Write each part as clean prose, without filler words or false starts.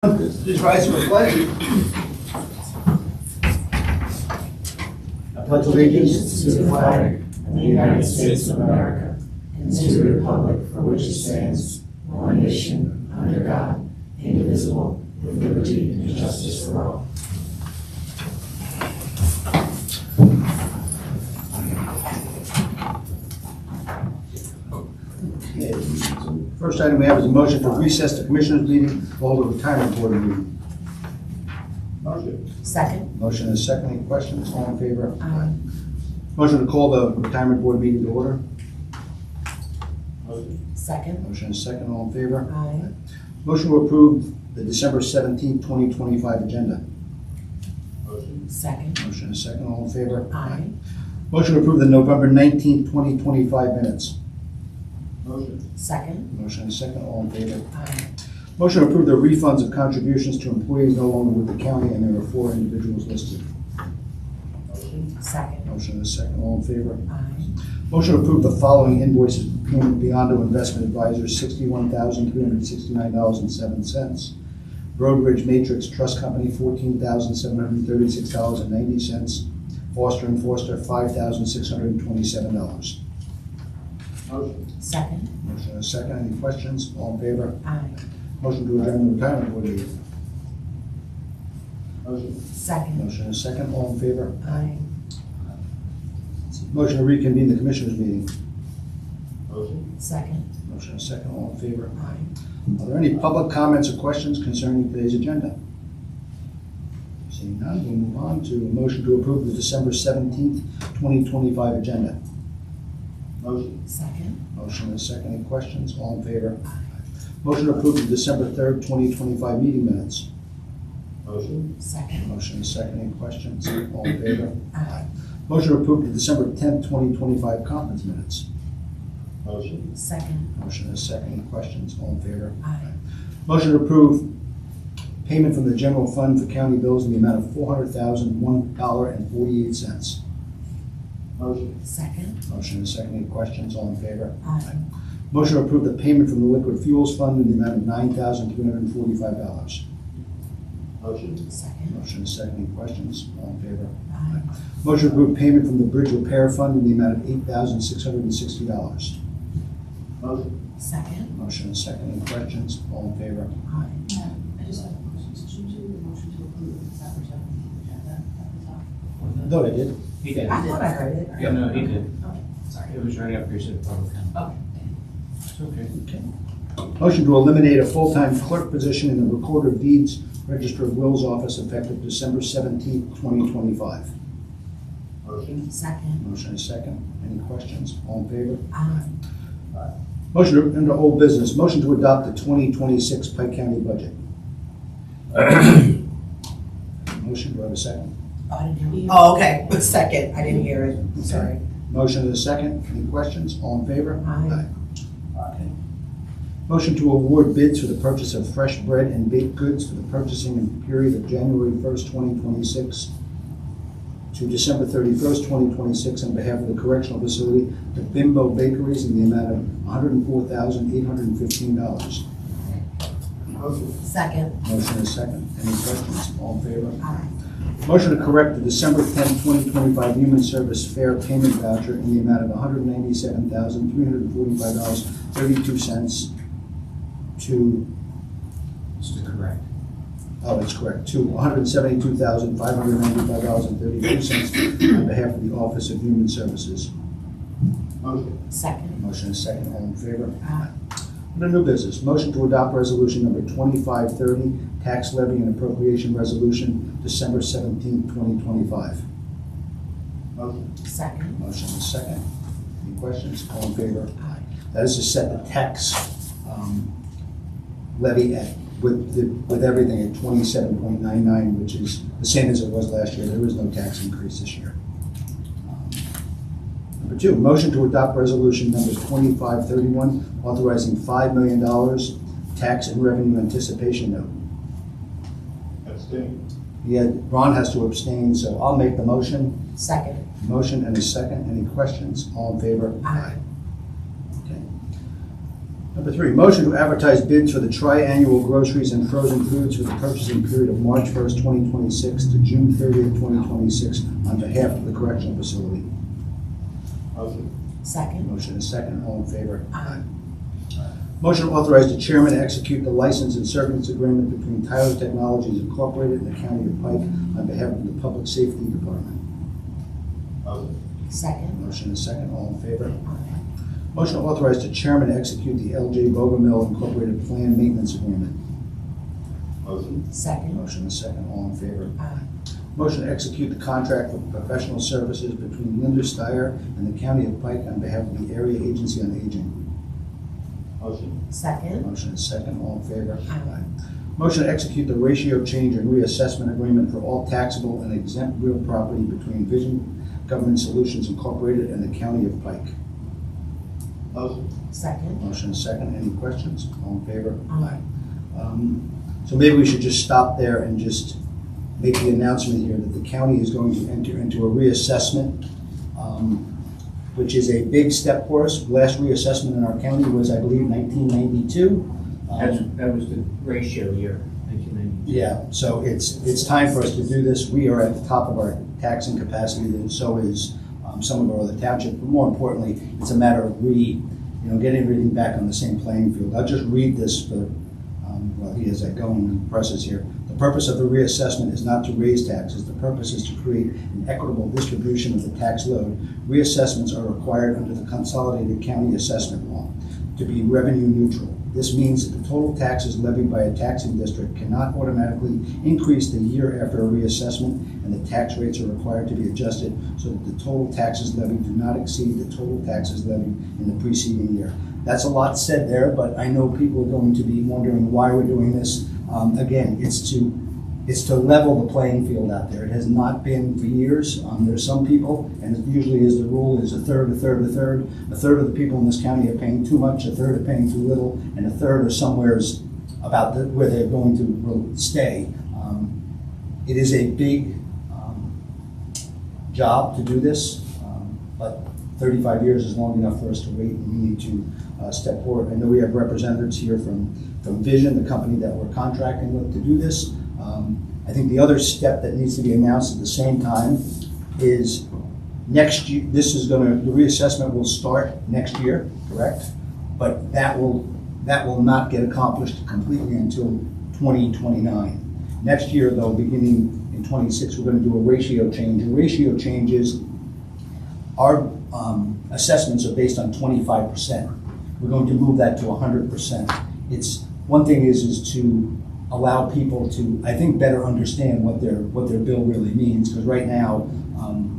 Please rise for the pledge. I pledge allegiance to the flag of the United States of America and to the republic for which it stands, one nation, under God, indivisible, with liberty and justice for all. Okay. First item we have is a motion to recess the commissioners meeting, hold a retirement board meeting. Motion. Second. Motion is second. Any questions? All in favor? Aye. Motion to call the retirement board meeting to order. Motion. Second. Motion is second. All in favor? Aye. Motion to approve the December 17th, 2025 agenda. Motion. Second. Motion is second. All in favor? Aye. Motion to approve the November 19th, 2025 minutes. Motion. Second. Motion is second. All in favor? Aye. Motion to approve the refunds of contributions to employees no longer with the county, and there are 4 individuals listed. Motion. Second. Motion is second. All in favor? Aye. Motion to approve the following invoices for payment beyond to investment advisors, $61,369.07. Road Ridge Matrix Trust Company, $14,736.90. Foster and Foster, $5,627. Motion. Second. Motion is second. Any questions? All in favor? Aye. Motion to adjourn the retirement board meeting. Motion. Second. Motion is second. All in favor? Aye. Motion to reconvene the commissioners meeting. Motion. Second. Motion is second. All in favor? Aye. Are there any public comments or questions concerning today's agenda? Seeing none, we'll move on to a motion to approve the December 17th, 2025 agenda. Motion. Second. Motion is second. Any questions? All in favor? Aye. Motion to approve the December 3rd, 2025 meeting minutes. Motion. Second. Motion is second. Any questions? All in favor? Aye. Motion to approve the December 10th, 2025 conference minutes. Motion. Second. Motion is second. Any questions? All in favor? Aye. Motion to approve payment from the general fund for county bills in the amount of $400,001.48. Motion. Second. Motion is second. Any questions? All in favor? Aye. Motion to approve the payment from the liquid fuels fund in the amount of $9,345. Motion. Second. Motion is second. Any questions? All in favor? Aye. Motion to approve payment from the bridge repair fund in the amount of $8,660. Motion. Second. Motion is second. Any questions? All in favor? Aye. I just have a question. Did you do the motion to approve the advertised agenda at the top? I thought I did. He did. I thought I heard it. Yeah, no, he did. Okay, sorry. It was right after he said public comment. Okay. It's okay. Okay. Motion to eliminate a full-time clerk position in the Recorder of Deeds Register of Wills office effective December 17th, 2025. Motion. Second. Motion is second. Any questions? All in favor? Aye. Motion to, under old business, motion to adopt the 2026 Pike County budget. Motion, do I have a second? Oh, I didn't hear you. Oh, okay. Second. I didn't hear it. I'm sorry. Motion is second. Any questions? All in favor? Aye. Okay. Motion to award bids for the purchase of fresh bread and baked goods for the purchasing period of January 1st, 2026 to December 31st, 2026 on behalf of the correctional facility, the Bimbo Bakeries in the amount of $104,815. Second. Motion is second. Any questions? All in favor? Aye. Motion to correct the December 10th, 2025 Human Service Fair Payment Voucher in the amount of $197,345.32 to, Just to correct. oh, it's correct, to $172,595.32 on behalf of the Office of Human Services. Second. Motion is second. All in favor? Aye. Under new business, motion to adopt resolution number 2530, tax levy and appropriation resolution, December 17th, 2025. Second. Motion is second. Any questions? All in favor? Aye. That is to set the tax levy at, with everything at 27.99, which is the same as it was last year. There is no tax increase this year. Number two, motion to adopt resolution number 2531, authorizing $5 million tax and revenue anticipation note. Abstain. Yeah, Ron has to abstain, so I'll make the motion. Second. Motion and a second. Any questions? All in favor? Aye. Okay. Number 3, motion to advertise bids for the tri-annual groceries and frozen foods for the purchasing period of March 1st, 2026 to June 30th, 2026 on behalf of the correctional facility. Motion. Second. Motion is second. All in favor? Aye. Motion to authorize the chairman to execute the license and service agreement between Tyler Technologies Incorporated and the County of Pike on behalf of the Public Safety Department. Motion. Second. Motion is second. All in favor? Aye. Motion to authorize the chairman to execute the LJ Bogomil Incorporated Plan Maintenance Agreement. Motion. Second. Motion is second. All in favor? Aye. Motion to execute the contract for professional services between Linda Steyer and the County of Pike on behalf of the Area Agency on Aging. Motion. Second. Motion is second. All in favor? Aye. Motion to execute the ratio change and reassessment agreement for all taxable and exempt real property between Vision Government Solutions Incorporated and the County of Pike. Motion. Second. Motion is second. Any questions? All in favor? Aye. So maybe we should just stop there and just make the announcement here that the county is going to enter into a reassessment, which is a big step for us. Last reassessment in our county was, I believe, 1992. That was the ratio year, 1990. Yeah, so it's time for us to do this. We are at the top of our taxing capacity, and so is some of our other townships. But more importantly, it's a matter of getting everything back on the same playing field. I'll just read this for, while he has that going in the process here. The purpose of the reassessment is not to raise taxes. The purpose is to create an equitable distribution of the tax load. Reassessments are required under the Consolidated County Assessment Law to be revenue neutral. This means that the total taxes levied by a taxing district cannot automatically increase the year after a reassessment, and the tax rates are required to be adjusted so that the total taxes levied do not exceed the total taxes levied in the preceding year. That's a lot said there, but I know people are going to be wondering why we're doing this. Again, it's to level the playing field out there. It has not been for years. There's some people, and it usually is the rule, is a third, a third, a third. A third of the people in this county are paying too much, a third are paying too little, and a third are somewhere about where they're going to stay. It is a big job to do this, but 35 years is long enough for us to wait, and we need to step forward. I know we have representatives here from Vision, the company that we're contracting with to do this. I think the other step that needs to be announced at the same time is next year. The reassessment will start next year, correct? But that will not get accomplished completely until 2029. Next year, though, beginning in 26, we're going to do a ratio change. A ratio change is our assessments are based on 25%. We're going to move that to 100%. It's one thing is to allow people to, I think, better understand what their bill really means. Because right now,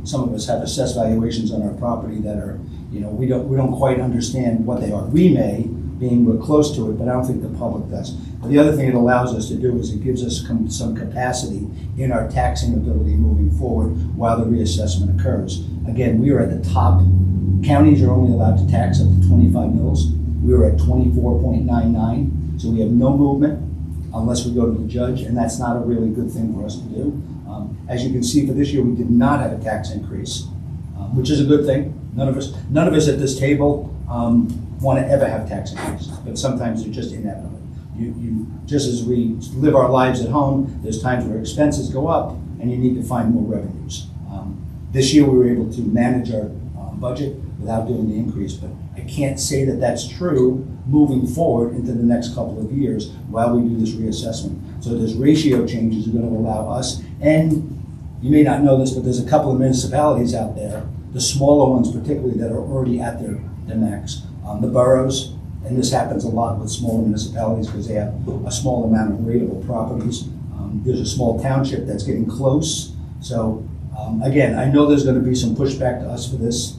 some of us have assessed valuations on our property that are, we don't quite understand what they are. We may, being real close to it, but I don't think the public does. But the other thing it allows us to do is it gives us some capacity in our taxing ability moving forward while the reassessment occurs. Again, we are at the top. Counties are only allowed to tax up to 25 mils. We are at 24.99, so we have no movement unless we go to the judge, and that's not a really good thing for us to do. As you can see, for this year, we did not have a tax increase, which is a good thing. None of us at this table want to ever have tax increases, but sometimes they're just inevitable. You just as we live our lives at home, there's times where expenses go up, and you need to find more revenues. This year, we were able to manage our budget without doing the increase, but I can't say that that's true moving forward into the next couple of years while we do this reassessment. So this ratio changes are going to allow us, and you may not know this, but there's a couple of municipalities out there, the smaller ones particularly, that are already at their max. The boroughs, and this happens a lot with smaller municipalities because they have a small amount of rateable properties. There's a small township that's getting close. So again, I know there's going to be some pushback to us for this.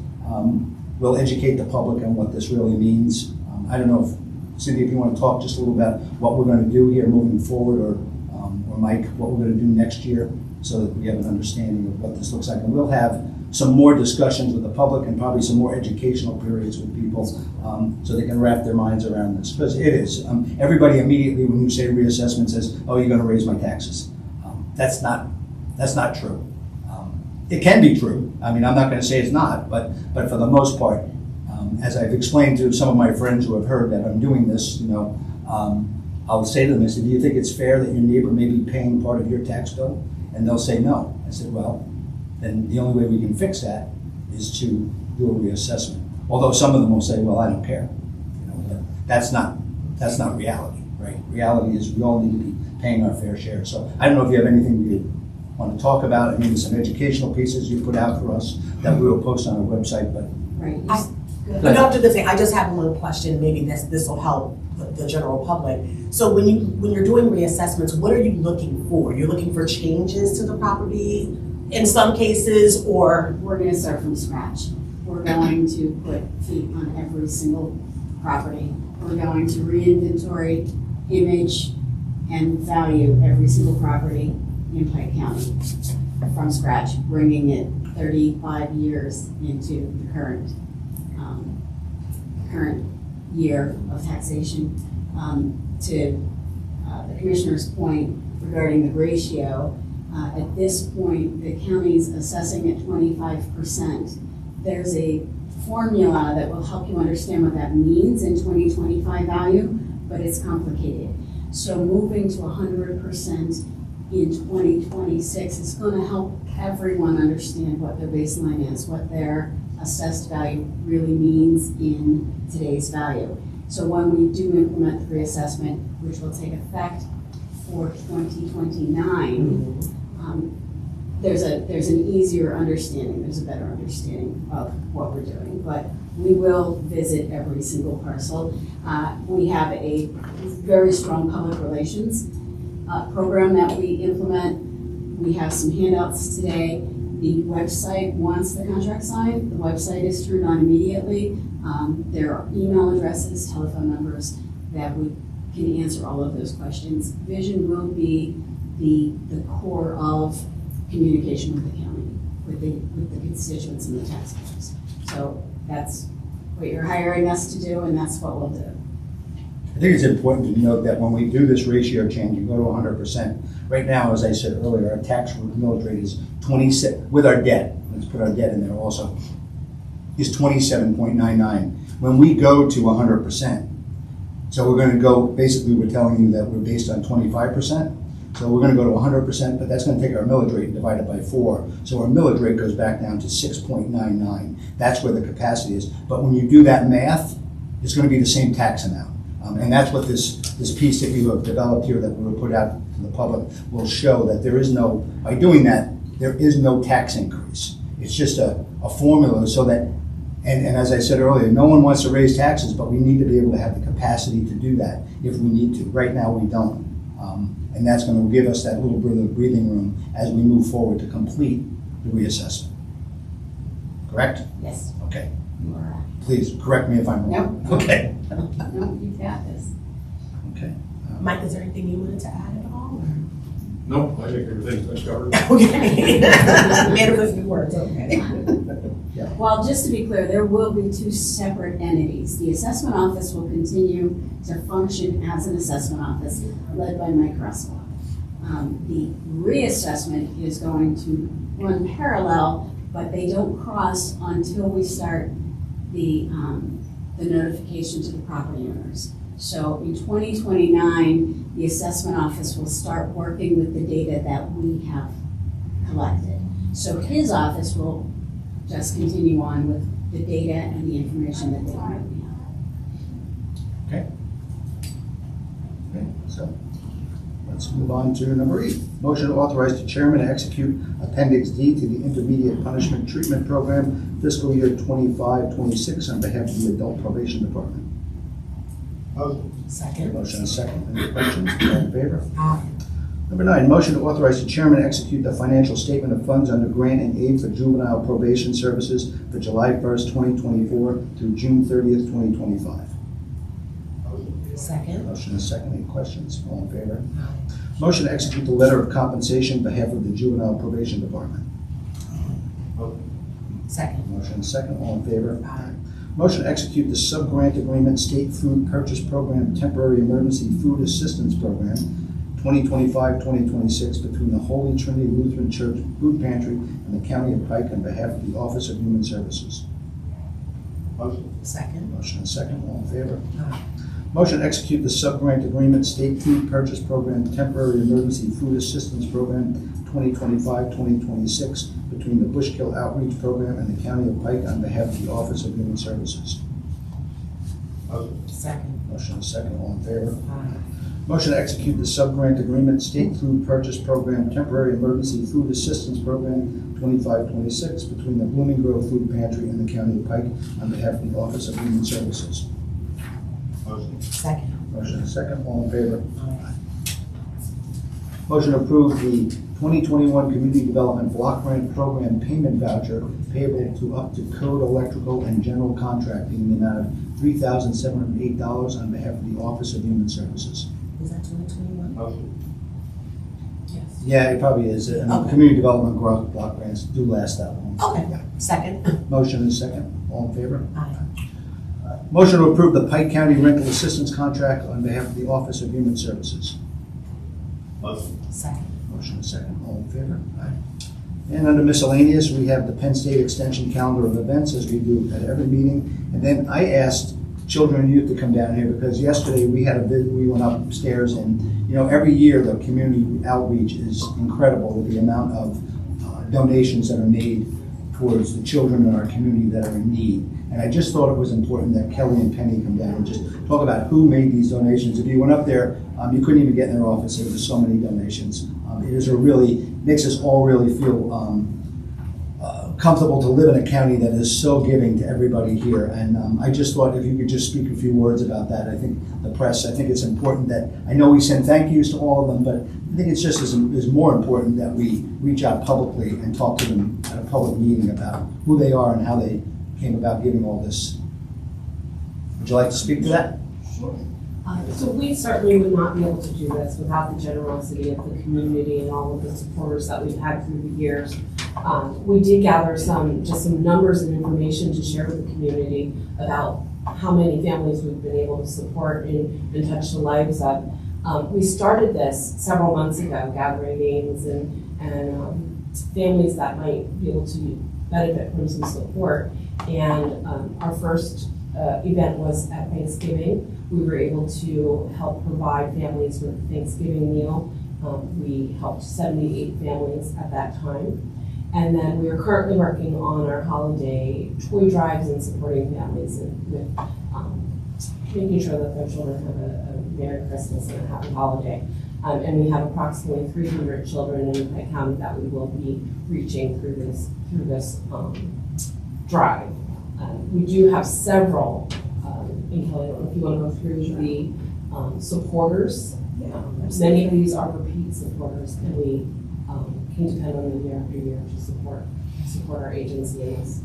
We'll educate the public on what this really means. I don't know if, Cindy, if you want to talk just a little about what we're going to do here moving forward, or Mike, what we're going to do next year, so that we have an understanding of what this looks like. And we'll have some more discussions with the public and probably some more educational periods with people so they can wrap their minds around this. Because it is. Everybody immediately, when you say reassessment, says, oh, you're going to raise my taxes. That's not true. It can be true. I mean, I'm not going to say it's not, but for the most part, As I've explained to some of my friends who have heard that I'm doing this, I'll say to them, I said, do you think it's fair that your neighbor may be paying part of your tax bill? And they'll say no. I said, well, then the only way we can fix that is to do a reassessment. Although some of them will say, well, I don't care. But that's not reality, right? Reality is we all need to be paying our fair share. So I don't know if you have anything you want to talk about, maybe some educational pieces you put out for us that we will post on our website, but. Right. But no, the thing, I just have one question, maybe this will help the general public. So when you're doing reassessments, what are you looking for? You're looking for changes to the property in some cases, or? We're gonna start from scratch. We're going to put feet on every single property. We're going to re-inventory, image, and value every single property in Pike County from scratch, bringing it 35 years into the current year of taxation. To the Commissioner's point regarding the ratio, at this point, the county's assessing at 25%. There's a formula that will help you understand what that means in 2025 value, but it's complicated. So moving to 100% in 2026 is going to help everyone understand what their baseline is, what their assessed value really means in today's value. So when we do implement the reassessment, which will take effect for 2029, there's an easier understanding, there's a better understanding of what we're doing. But we will visit every single parcel. We have a very strong public relations program that we implement. We have some handouts today. The website, once the contract's signed, the website is turned on immediately. There are email addresses, telephone numbers that we can answer all of those questions. Vision will be the core of communication with the county, with the constituents and the taxpayers. So that's what you're hiring us to do, and that's what we'll do. I think it's important to note that when we do this ratio change and go to 100%, right now, as I said earlier, our tax millage rate is 26, with our debt, let's put our debt in there also, is 27.99. When we go to 100%, so we're going to go, basically we're telling you that we're based on 25%, so we're going to go to 100%, but that's going to take our millage rate and divide it by 4. So our millage rate goes back down to 6.99. That's where the capacity is. But when you do that math, it's going to be the same tax amount. And that's what this piece that you have developed here that we will put out to the public will show, that there is no, by doing that, there is no tax increase. It's just a formula so that, and as I said earlier, no one wants to raise taxes, but we need to be able to have the capacity to do that if we need to. Right now, we don't. And that's going to give us that little bit of breathing room as we move forward to complete the reassessment. Correct? Yes. Okay. You are. Please correct me if I'm wrong. Nope. Okay. No, you've got this. Okay. Mike, is there anything you wanted to add at all? No, I think everything's been covered. Okay. Man of a few words, okay. Well, just to be clear, there will be two separate entities. The assessment office will continue to function as an assessment office led by Mike Russell. The reassessment is going to run parallel, but they don't cross until we start the notification to the property owners. So in 2029, the assessment office will start working with the data that we have collected. So his office will just continue on with the data and the information that they currently have. Okay. Okay, so let's move on to number 8. Motion to authorize the chairman to execute Appendix D to the Intermediate Punishment Treatment Program fiscal year 25-26 on behalf of the Adult Probation Department. Motion. Second. Motion and second. Any questions? All in favor? Aye. Number 9, motion to authorize the chairman to execute the financial statement of funds under grant and aid for juvenile probation services for July 1st, 2024 through June 30th, 2025. Motion. Second. Motion and second. Any questions? All in favor? Motion to execute the letter of compensation on behalf of the Juvenile Probation Department. Motion. Second. Motion and second. All in favor? Aye. Motion to execute the sub-grant agreement State Food Purchase Program Temporary Emergency Food Assistance Program 2025-2026 between the Holy Trinity Lutheran Church Food Pantry and the County of Pike on behalf of the Office of Human Services. Motion. Second. Motion and second, all in favor? Aye. Motion to execute the sub-grant agreement, State Food Purchase Program, Temporary Emergency Food Assistance Program, 2025-2026, between the Bushkill Outreach Program and the County of Pike on behalf of the Office of Human Services. Motion. Second. Motion and second, all in favor? Aye. Motion to execute the sub-grant agreement, State Food Purchase Program, Temporary Emergency Food Assistance Program, 25-26, between the Blooming Grove Food Pantry and the County of Pike on behalf of the Office of Human Services. Motion. Second. Motion and second, all in favor? Aye. Motion to approve the 2021 Community Development Block Grant Program Payment Voucher payable to up to Code Electrical and General Contracting in the amount of $3,708 on behalf of the Office of Human Services. Is that 2021? Motion. Yes. Yeah, it probably is. Okay. Community Development Block Grants do last that long. Okay. Yeah. Second. Motion and second, all in favor? Aye. Motion to approve the Pike County Rental Assistance Contract on behalf of the Office of Human Services. Motion. Second. Motion and second, all in favor? Aye. And under miscellaneous, we have the Penn State Extension calendar of events as we do at every meeting. And then I asked children and youth to come down here because yesterday we had we went upstairs and, you know, every year the community outreach is incredible with the amount of donations that are made towards the children in our community that are in need. And I just thought it was important that Kelly and Penny come down and just talk about who made these donations. If you went up there, you couldn't even get in their office. There were so many donations. It is makes us all really feel comfortable to live in a county that is so giving to everybody here. And I just thought if you could just speak a few words about that. I think the press, I think it's important that, I know we send thank yous to all of them, but I think it's just as more important that we reach out publicly and talk to them at a public meeting about who they are and how they came about giving all this. Would you like to speak to that? Sure. So we certainly would not be able to do this without the generosity of the community and all of the supporters that we've had through the years. We did gather some numbers and information to share with the community about how many families we've been able to support and touch the lives of. We started this several months ago, gathering names and families that might be able to benefit from some support. And our first event was at Thanksgiving. We were able to help provide families with a Thanksgiving meal. We helped 78 families at that time. And then we are currently working on our holiday toy drives and supporting families with making sure that their children have a Merry Christmas and a Happy Holiday. And we have approximately 300 children in Pike County that we will be reaching through this drive. We do have several, and Kelly, I don't know if you want to go through the supporters. Many of these are repeat supporters, and we can depend on them year after year to support our agency in this.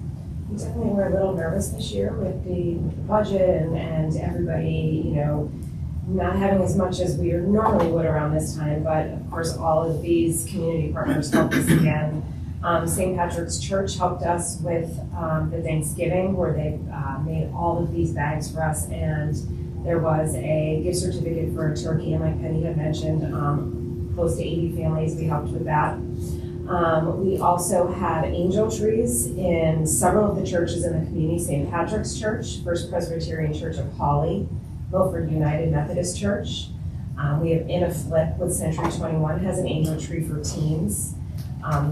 We definitely were a little nervous this year with the budget and everybody, you know, not having as much as we normally would around this time, but of course all of these community partners helped us again. St. Patrick's Church helped us with the Thanksgiving, where they made all of these bags for us, and there was a gift certificate for a turkey, and like Penny had mentioned, close to 80 families, we helped with that. We also have angel trees in several of the churches in the community: St. Patrick's Church, First Presbyterian Church of Hawley, Milford United Methodist Church. We have In a Flip with Century 21 has an angel tree for teens.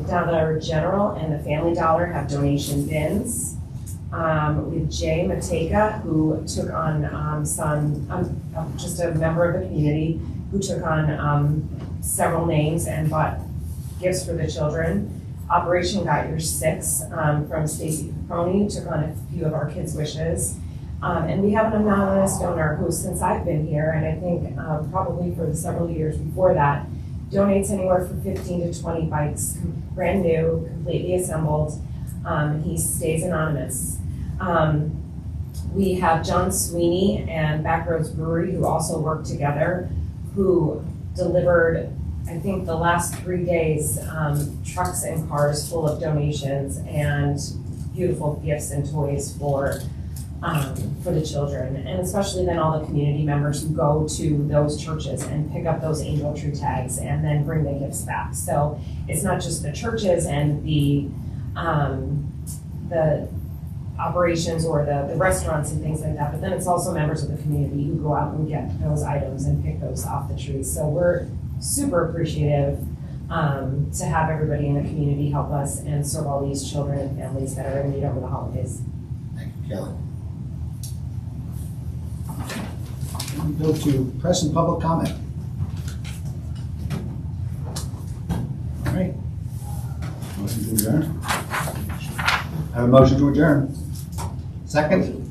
Dollar General and the Family Dollar have donation bins. With Jay Mateka, who took on just a member of the community who took on several names and bought gifts for the children. Operation Got Your Six from Stacy Caproni took on a few of our kids' wishes. And we have an anonymous donor who, since I've been here, and I think probably for the several years before that, donates anywhere from 15 to 20 bikes, brand new, completely assembled. He stays anonymous. We have John Sweeney and Backroads Brewery, who also work together, who delivered, I think the last 3 days, trucks and cars full of donations and beautiful gifts and toys for the children, and especially then all the community members who go to those churches and pick up those angel tree tags and then bring the gifts back. So it's not just the churches and the operations or the restaurants and things like that, but then it's also members of the community who go out and get those items and pick those off the trees. So we're super appreciative to have everybody in the community help us and serve all these children and families that are in need over the holidays. Thank you, Kelly. We go to press and public comment. All right. Motion to adjourn. I have a motion to adjourn. Second?